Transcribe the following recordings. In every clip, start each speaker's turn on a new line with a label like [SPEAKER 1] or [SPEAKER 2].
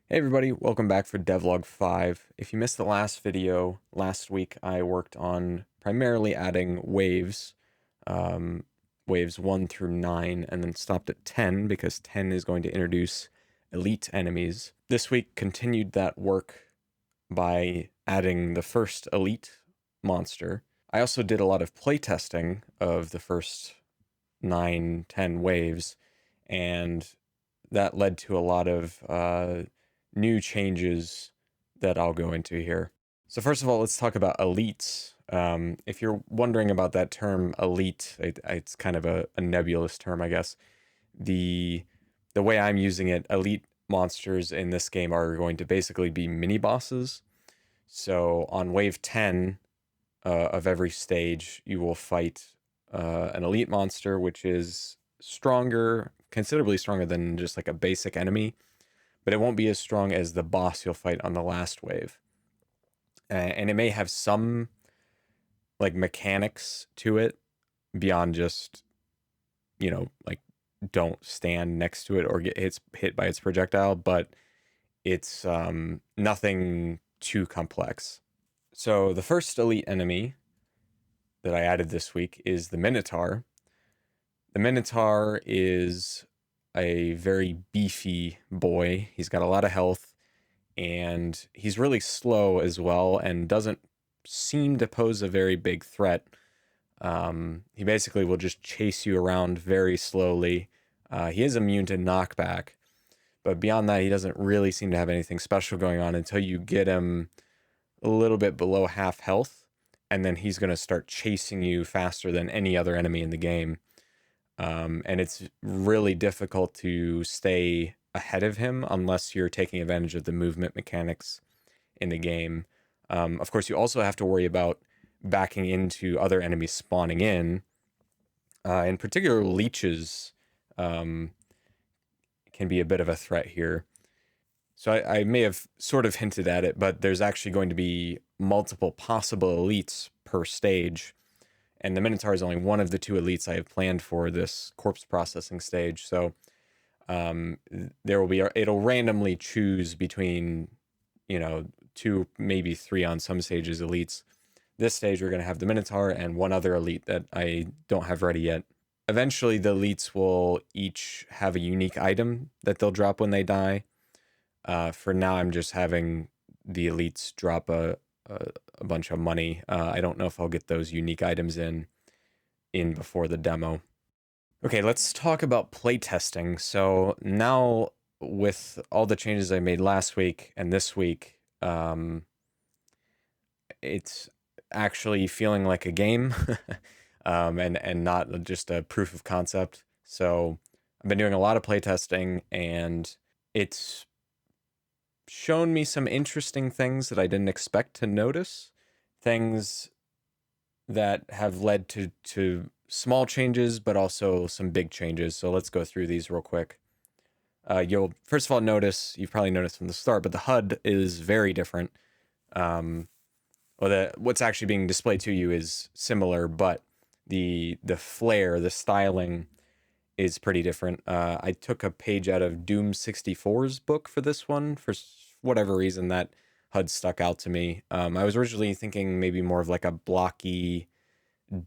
[SPEAKER 1] Hey everybody, welcome back for Devlog 5. If you missed the last video, last week I worked on primarily adding waves, um, waves 1 through 9, and then stopped at 10 because 10 is going to introduce elite enemies. This week continued that work by adding the first elite monster. I also did a lot of playtesting of the first 9, 10 waves, and that led to a lot of new changes that I'll go into here. So first of all, let's talk about elites. If you're wondering about that term elite, it's kind of a nebulous term, I guess. The way I'm using it, elite monsters in this game are going to basically be mini bosses. So on wave 10 of every stage, you will fight an elite monster, which is stronger, considerably stronger than just like a basic enemy, but it won't be as strong as the boss you'll fight on the last wave. And it may have some like mechanics to it beyond just, like don't stand next to it or get hit by its projectile, but it's nothing too complex. So the first elite enemy that I added this week is the Minotaur. The Minotaur is a very beefy boy. He's got a lot of health, and he's really slow as well and doesn't seem to pose a very big threat. He basically will just chase you around very slowly. He is immune to knockback, but beyond that, he doesn't really seem to have anything special going on until you get him a little bit below half health, and then he's going to start chasing you faster than any other enemy in the game. And it's really difficult to stay ahead of him unless you're taking advantage of the movement mechanics in the game. Of course, you also have to worry about backing into other enemies spawning in particular, leeches can be a bit of a threat here. So I may have sort of hinted at it, but there's actually going to be multiple possible elites per stage. And the Minotaur is only one of the two elites I have planned for this corpse processing stage. So there will be, it'll randomly choose between, two, maybe three on some stages elites. This stage, we're going to have the Minotaur and one other elite that I don't have ready yet. Eventually, the elites will each have a unique item that they'll drop when they die. For now, I'm just having the elites drop a bunch of money. I don't know if I'll get those unique items in before the demo. Okay, let's talk about playtesting. So now with all the changes I made last week and this week, it's actually feeling like a game and not just a proof of concept. So I've been doing a lot of playtesting, and it's shown me some interesting things that I didn't expect to notice, things that have led to small changes, but also some big changes. So let's go through these real quick. You'll first of all notice, you've probably noticed from the start, but the HUD is very different. What's actually being displayed to you is similar, but the flair, the styling is pretty different. I took a page out of Doom 64's book for this one. For whatever reason, that HUD stuck out to me. I was originally thinking maybe more of like a blocky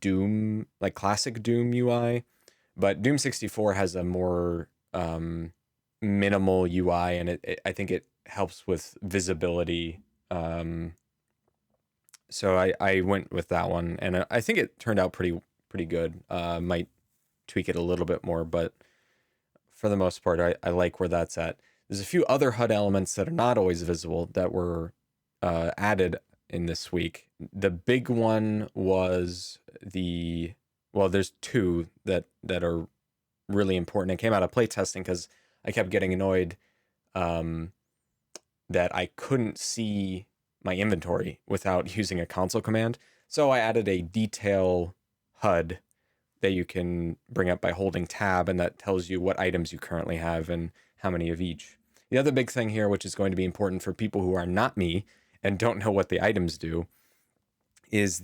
[SPEAKER 1] Doom, like classic Doom UI, but Doom 64 has a more minimal UI, and I think it helps with visibility. So I went with that one, and I think it turned out pretty good. Might tweak it a little bit more, but for the most part, I like where that's at. There's a few other HUD elements that are not always visible that were added in this week. The big one was there's two that are really important. It came out of playtesting because I kept getting annoyed that I couldn't see my inventory without using a console command. So I added a detail HUD that you can bring up by holding tab, and that tells you what items you currently have and how many of each. The other big thing here, which is going to be important for people who are not me and don't know what the items do, is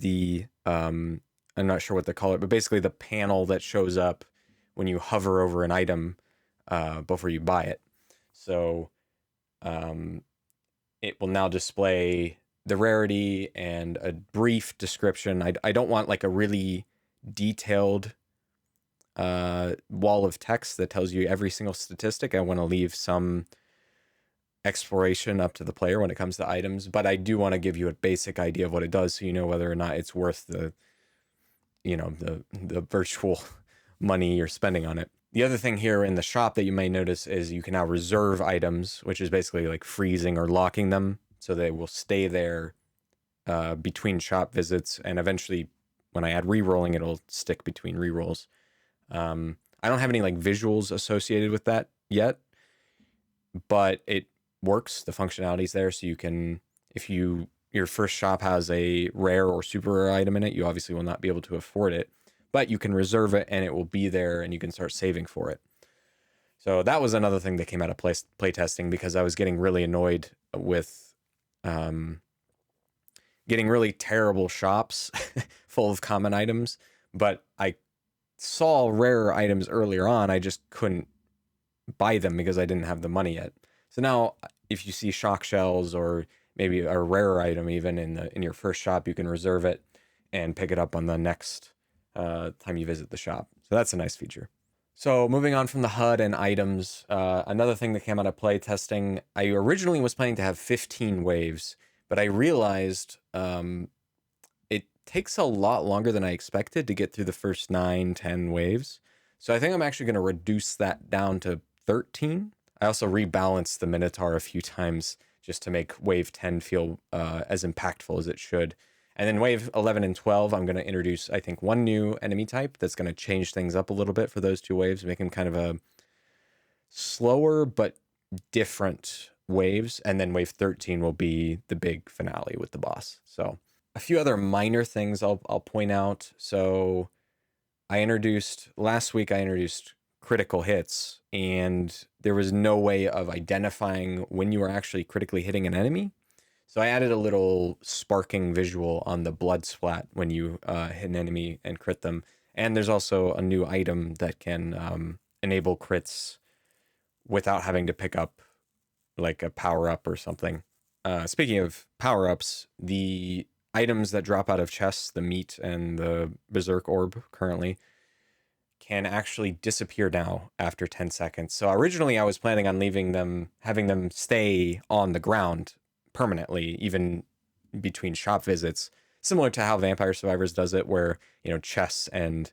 [SPEAKER 1] I'm not sure what they call it, but basically the panel that shows up when you hover over an item before you buy it. So it will now display the rarity and a brief description. I don't want like a really detailed wall of text that tells you every single statistic. I want to leave some exploration up to the player when it comes to items, but I do want to give you a basic idea of what it does so you know whether or not it's worth the, the virtual money you're spending on it. The other thing here in the shop that you may notice is you can now reserve items, which is basically like freezing or locking them so they will stay there between shop visits, and eventually when I add rerolling, it'll stick between rerolls. I don't have any like visuals associated with that yet, but it works. The functionality's there, so you can, if your first shop has a rare or super rare item in it, you obviously will not be able to afford it, but you can reserve it and it will be there and you can start saving for it. So that was another thing that came out of play testing, because I was getting really annoyed with getting really terrible shops full of common items, but I saw rarer items earlier on. I just couldn't buy them because I didn't have the money yet. So now if you see shock shells or maybe a rarer item even in your first shop, you can reserve it and pick it up on the next time you visit the shop. So that's a nice feature. So moving on from the HUD and items, another thing that came out of play testing, I originally was planning to have 15 waves, but I realized it takes a lot longer than I expected to get through the first 9, 10 waves. So I think I'm actually going to reduce that down to 13. I also rebalanced the Minotaur a few times just to make wave 10 feel as impactful as it should. And then wave 11 and 12, I'm going to introduce, I think, one new enemy type that's going to change things up a little bit for those two waves, make them kind of a slower but different waves. And then wave 13 will be the big finale with the boss. So a few other minor things I'll point out. So last week I introduced critical hits, and there was no way of identifying when you were actually critically hitting an enemy. So I added a little sparking visual on the blood splat when you hit an enemy and crit them. And there's also a new item that can enable crits without having to pick up like a power-up or something. Speaking of power-ups, the items that drop out of chests, the meat and the berserk orb currently, can actually disappear now after 10 seconds. So originally I was planning on having them stay on the ground permanently, even between shop visits, similar to how Vampire Survivors does it, where, chests and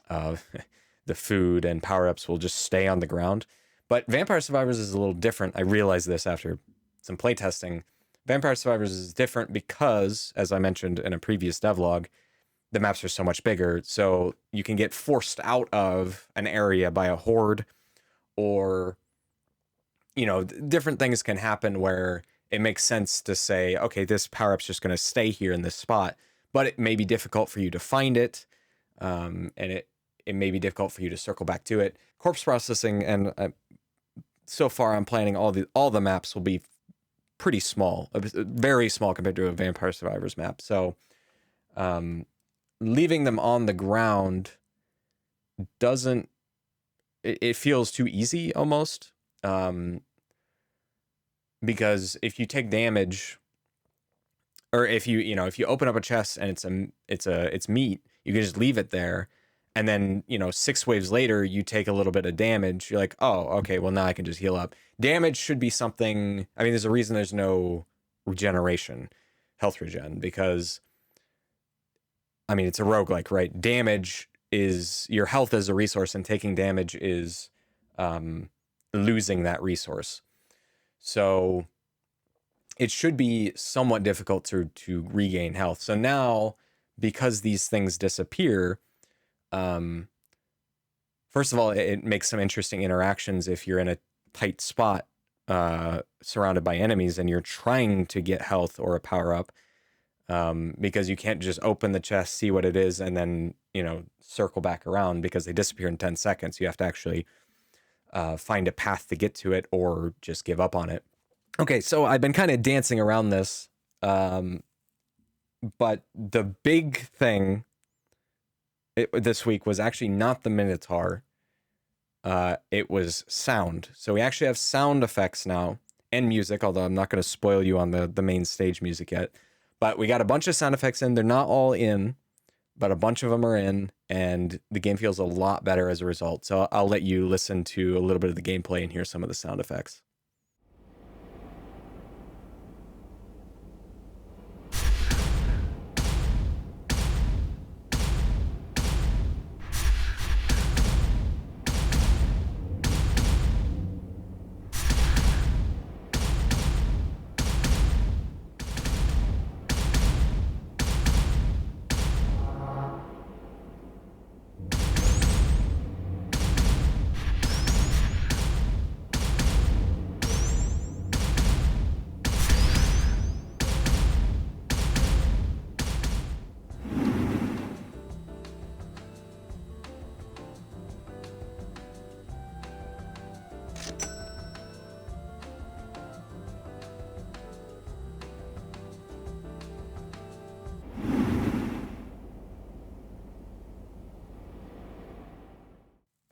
[SPEAKER 1] the food and power-ups will just stay on the ground. But Vampire Survivors is a little different. I realized this after some playtesting. Vampire Survivors is different because, as I mentioned in a previous devlog, the maps are so much bigger, so you can get forced out of an area by a horde, or, different things can happen where it makes sense to say, okay, this power-up's just going to stay here in this spot, but it may be difficult for you to find it, and it may be difficult for you to circle back to it. Corpse processing, and so far I'm planning all the maps will be pretty small, very small compared to a Vampire Survivors map. So leaving them on the ground it feels too easy almost. Because if you take damage, or if you open up a chest and it's meat, you can just leave it there, and then 6 waves later you take a little bit of damage. You're like, oh, okay, well now I can just heal up. Damage should be something. I mean, there's a reason there's no regeneration, health regen, because it's a roguelike, right? Damage is your health as a resource, and taking damage is losing that resource. So it should be somewhat difficult to regain health. So now, because these things disappear, first of all, it makes some interesting interactions if you're in a tight spot surrounded by enemies and you're trying to get health or a power-up, because you can't just open the chest, see what it is, and then, circle back around, because they disappear in 10 seconds. You have to actually find a path to get to it or just give up on it. Okay, so I've been kind of dancing around this, but the big thing this week was actually not the Minotaur. It was sound. So we actually have sound effects now, and music, although I'm not going to spoil you on the main stage music yet. But we got a bunch of sound effects in. They're not all in, but a bunch of them are in, and the game feels a lot better as a result. So I'll let you listen to a little bit of the gameplay and hear some of the sound effects.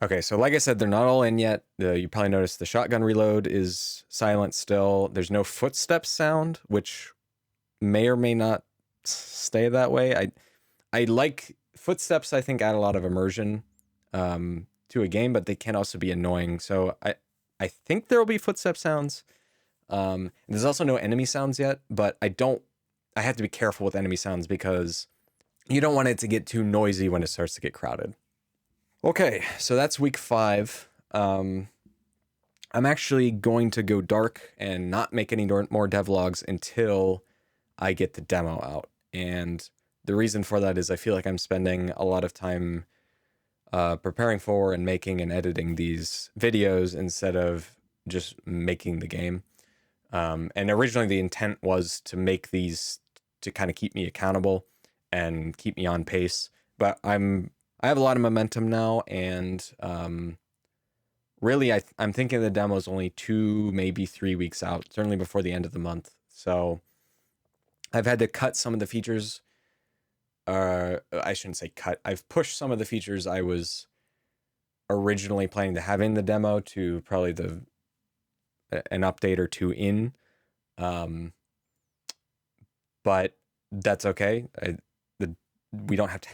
[SPEAKER 1] Okay, so like I said, they're not all in yet. You probably noticed the shotgun reload is silent still. There's no footsteps sound, which may or may not stay that way. I like footsteps. I think add a lot of immersion to a game, but they can also be annoying. So I think there will be footstep sounds. There's also no enemy sounds yet, but I have to be careful with enemy sounds because you don't want it to get too noisy when it starts to get crowded. Okay, so that's week 5. I'm actually going to go dark and not make any more devlogs until I get the demo out. And the reason for that is I feel like I'm spending a lot of time preparing for and making and editing these videos instead of just making the game. And originally the intent was to make these to kind of keep me accountable and keep me on pace. But I have a lot of momentum now, and really I'm thinking the demo is only 2, maybe 3 weeks out, certainly before the end of the month. So I've had to cut some of the features. I shouldn't say cut. I've pushed some of the features I was originally planning to have in the demo to probably an update or 2 in. But that's okay. We don't have to.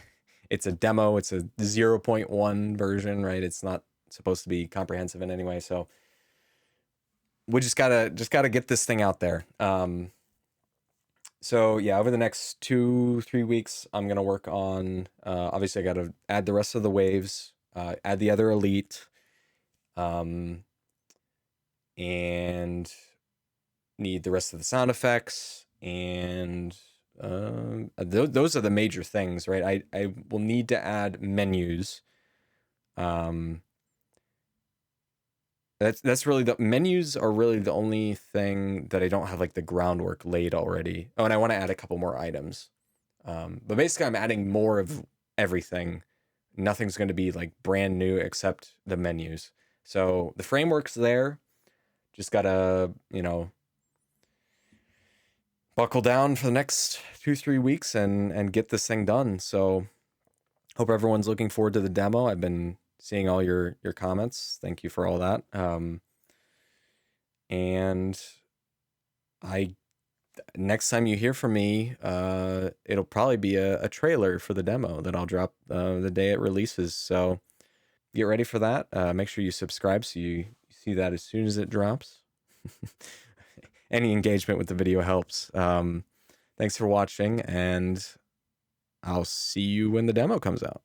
[SPEAKER 1] It's a demo. It's a 0.1 version, right? It's not supposed to be comprehensive in any way. So we just gotta get this thing out there. So yeah, over the next 2-3 weeks, I'm gonna work on. Obviously, I gotta add the rest of the waves, add the other elite, and need the rest of the sound effects, and those are the major things, right? I will need to add menus. That's really the menus are really the only thing that I don't have like the groundwork laid already. Oh, and I want to add a couple more items. But basically I'm adding more of everything. Nothing's going to be like brand new except the menus. So the framework's there. Just gotta, buckle down for the next 2-3 weeks and get this thing done. So hope everyone's looking forward to the demo. I've been seeing all your comments. Thank you for all that. And next time you hear from me, it'll probably be a trailer for the demo that I'll drop the day it releases. So get ready for that. Make sure you subscribe so you see that as soon as it drops. Any engagement with the video helps. Thanks for watching, and I'll see you when the demo comes out.